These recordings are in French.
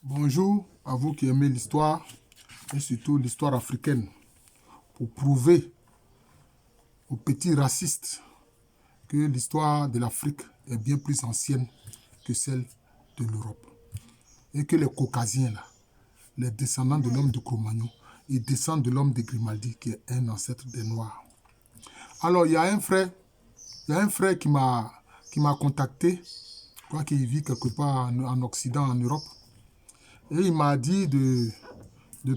Bonjour à vous qui aimez l'histoire et surtout l'histoire africaine pour prouver aux petits racistes que l'histoire de l'Afrique est bien plus ancienne que celle de l'Europe. Et que les Caucasiens, là, les descendants de l'homme de Cro-Magnon, ils descendent de l'homme de Grimaldi qui est un ancêtre des Noirs. Alors, il y a un frère qui m'a contacté, je crois qu'il vit quelque part en Occident, en Europe, et il m'a dit de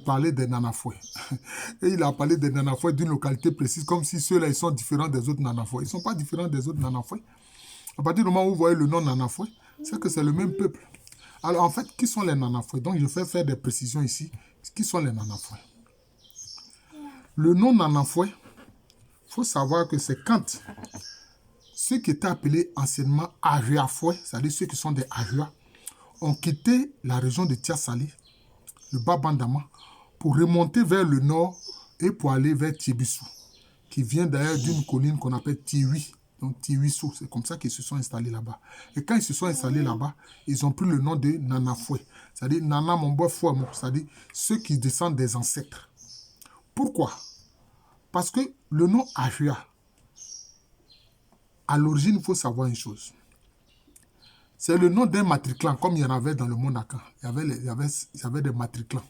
parler des nanafoués. Et il a parlé des nanafoués d'une localité précise, comme si ceux-là, ils sont différents des autres nanafoués. Ils ne sont pas différents des autres nanafoués. À partir du moment où vous voyez le nom nanafoué, c'est que c'est le même peuple. Alors, en fait, qui sont les nanafoués? Donc, je vais faire des précisions ici. Qui sont les nanafoués? Le nom nanafoué, il faut savoir que c'est quand ceux qui étaient appelés anciennement Ahuafoué, c'est-à-dire ceux qui sont des Ahua, ont quitté la région de Tia-Salé, le Bas-Bandama, pour remonter vers le nord et pour aller vers Tiebissou, qui vient d'ailleurs d'une colline qu'on appelle Tiwi. Donc Tiwissou, c'est comme ça qu'ils se sont installés là-bas. Et quand ils se sont installés là-bas, ils ont pris le nom de Nanafoué, c'est-à-dire Nana Momboy Fouamo, c'est-à-dire ceux qui descendent des ancêtres. Pourquoi? Parce que le nom Ahua, à l'origine, il faut savoir une chose. C'est le nom d'un matriclan, comme il y en avait dans le monde Akan. Il y avait des matriclans.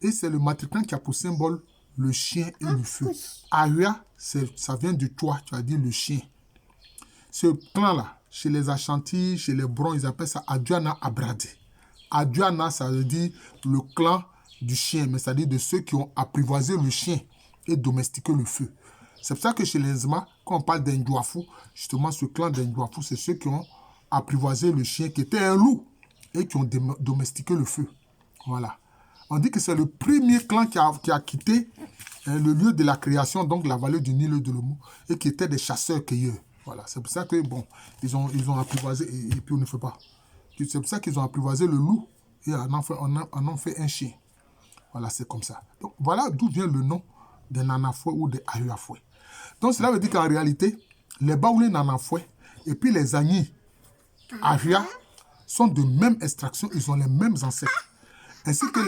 Et c'est le matriclan qui a pour symbole le chien et le feu. Ahua, ça vient du toit, tu as dit le chien. Ce clan-là, chez les Ashanti, chez les Brons, ils appellent ça Aduana Abrade. Aduana, ça veut dire le clan du chien, mais c'est-à-dire de ceux qui ont apprivoisé le chien et domestiqué le feu. C'est pour ça que chez les Zma, quand on parle d'Indouafou, justement, ce clan d'Indouafou, c'est ceux qui ont apprivoisé le chien, qui était un loup, et qui ont domestiqué le feu. Voilà. On dit que c'est le premier clan qui a quitté le lieu de la création, donc la vallée du Nil de l'Omo, et qui étaient des chasseurs-cueilleurs. Voilà. C'est pour ça que, bon, ils ont apprivoisé, et puis on ne fait pas. C'est pour ça qu'ils ont apprivoisé le loup, et en ont fait un chien. Voilà, c'est comme ça. Donc, voilà d'où vient le nom des Nanafoué ou des Ahuafoué. Donc, cela veut dire qu'en réalité, les Baoulés Nanafoué et puis les Agnis Ahua sont de même extraction, ils ont les mêmes ancêtres. Ainsi que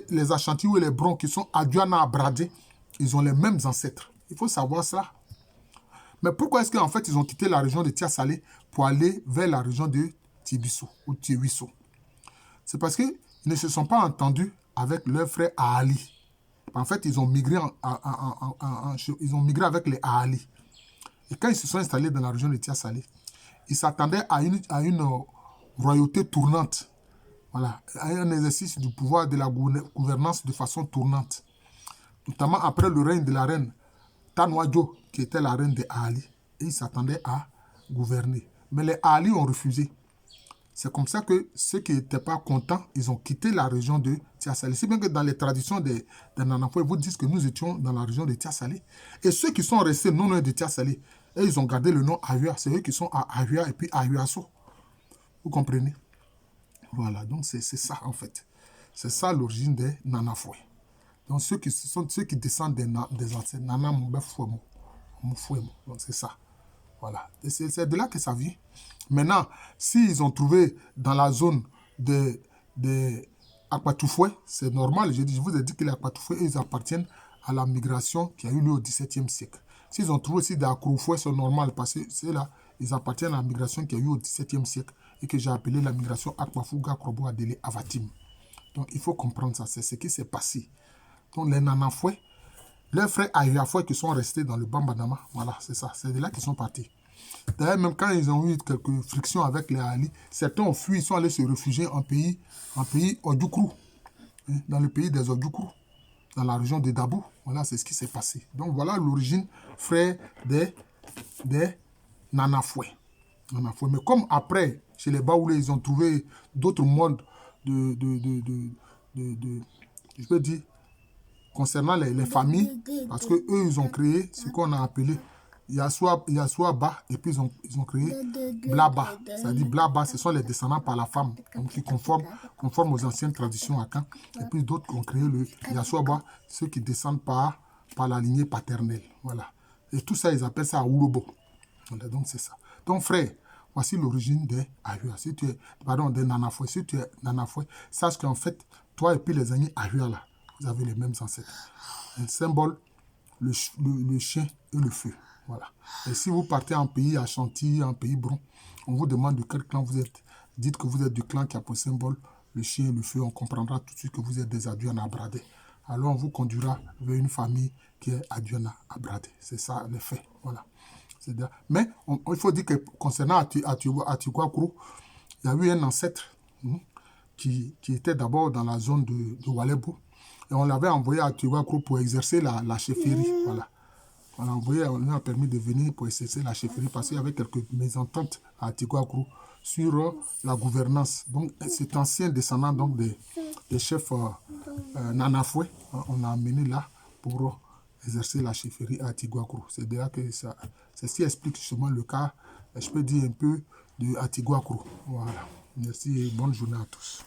les Ashanti ou les Brons qui sont Aduana Abradé, ils ont les mêmes ancêtres. Il faut savoir cela. Mais pourquoi est-ce qu'en fait ils ont quitté la région de Tia-Salé pour aller vers la région de Tiebissou ou Tiewissou? C'est parce qu'ils ne se sont pas entendus avec leur frère Aali. En fait, ils ont migré, ils ont migré avec les Aali. Et quand ils se sont installés dans la région de Tia-Salé, ils s'attendaient à une royauté tournante. Voilà, un exercice du pouvoir de la gouvernance de façon tournante. Notamment après le règne de la reine Tanwadjo, qui était la reine des Ali. Et ils s'attendaient à gouverner. Mais les Ali ont refusé. C'est comme ça que ceux qui n'étaient pas contents, ils ont quitté la région de Tia-Salé. C'est bien que dans les traditions des Nanafoué, vous dites que nous étions dans la région de Tia-Salé. Et ceux qui sont restés non loin de Tia-Salé, et ils ont gardé le nom Ahua. C'est eux qui sont à Ahua et puis Ahuasso. Vous comprenez? Voilà, donc c'est ça en fait. C'est ça l'origine des Nanafoué. Donc ceux qui descendent des ancêtres, Nana Mombe Fouemo. Donc c'est ça. Voilà. Et c'est de là que ça vient. Maintenant, s'ils ont trouvé dans la zone des Akpatoufoué, c'est normal. Je vous ai dit que les Akpatoufoué, ils appartiennent à la migration qui a eu lieu au XVIIe siècle. S'ils ont trouvé aussi des Akroufoué, c'est normal parce que c'est là, ils appartiennent à la migration qui a eu au XVIIe siècle et que j'ai appelé la migration Akpafouga Krobo Adele Avatim. Donc il faut comprendre ça, c'est ce qui s'est passé. Donc les Nanafoué, leurs frères Ahuafoué qui sont restés dans le Bambadama, voilà, c'est ça, c'est de là qu'ils sont partis. D'ailleurs, même quand ils ont eu quelques frictions avec les Ali, certains ont fui, ils sont allés se réfugier en pays Odoukrou, dans le pays des Odoukrou, dans la région de Dabou. Voilà, c'est ce qui s'est passé. Donc voilà l'origine, frère des Nanafoué. Mais comme après, chez les Baoulés, ils ont trouvé d'autres modes je peux dire, concernant les familles, parce qu'eux, ils ont créé ce qu'on a appelé Yasouaba, et puis ils ont créé Blaba. C'est-à-dire Blaba, ce sont les descendants par la femme, donc qui conforment aux anciennes traditions Akan. Et puis d'autres ont créé le Yasouaba, ceux qui descendent par la lignée paternelle. Voilà. Et tout ça, ils appellent ça Ourobo. Voilà, donc c'est ça. Donc frère, Voici l'origine des Ahua. Si tu es, pardon, des Nanafoué. Si tu es Nanafoué, sache qu'en fait, toi et puis les amis Ahua là, vous avez les mêmes ancêtres. Un symbole, le chien et le feu. Voilà. Et si vous partez en pays Ashanti, en pays Bron, on vous demande de quel clan vous êtes. Dites que vous êtes du clan qui a pour symbole le chien et le feu. On comprendra tout de suite que vous êtes des Aduana Abradé. Alors on vous conduira vers une famille qui est Aduana Abradé. C'est ça le fait. Voilà. Mais il faut dire que concernant Atiguakourou, il y a eu un ancêtre qui était d'abord dans la zone de Walebo. Et on l'avait envoyé à Atiguakourou pour exercer la chefferie. Voilà. On lui a permis de venir pour exercer la chefferie parce qu'il y avait quelques mésententes à Atiguakourou sur la gouvernance. Donc, cet ancien descendant donc, des chefs Nanafoué, on a amené là pour exercer la chefferie à Atiguakourou. C'est de là que ça, ceci explique justement le cas, je peux dire un peu, de Atiguakourou. Voilà. Merci et bonne journée à tous.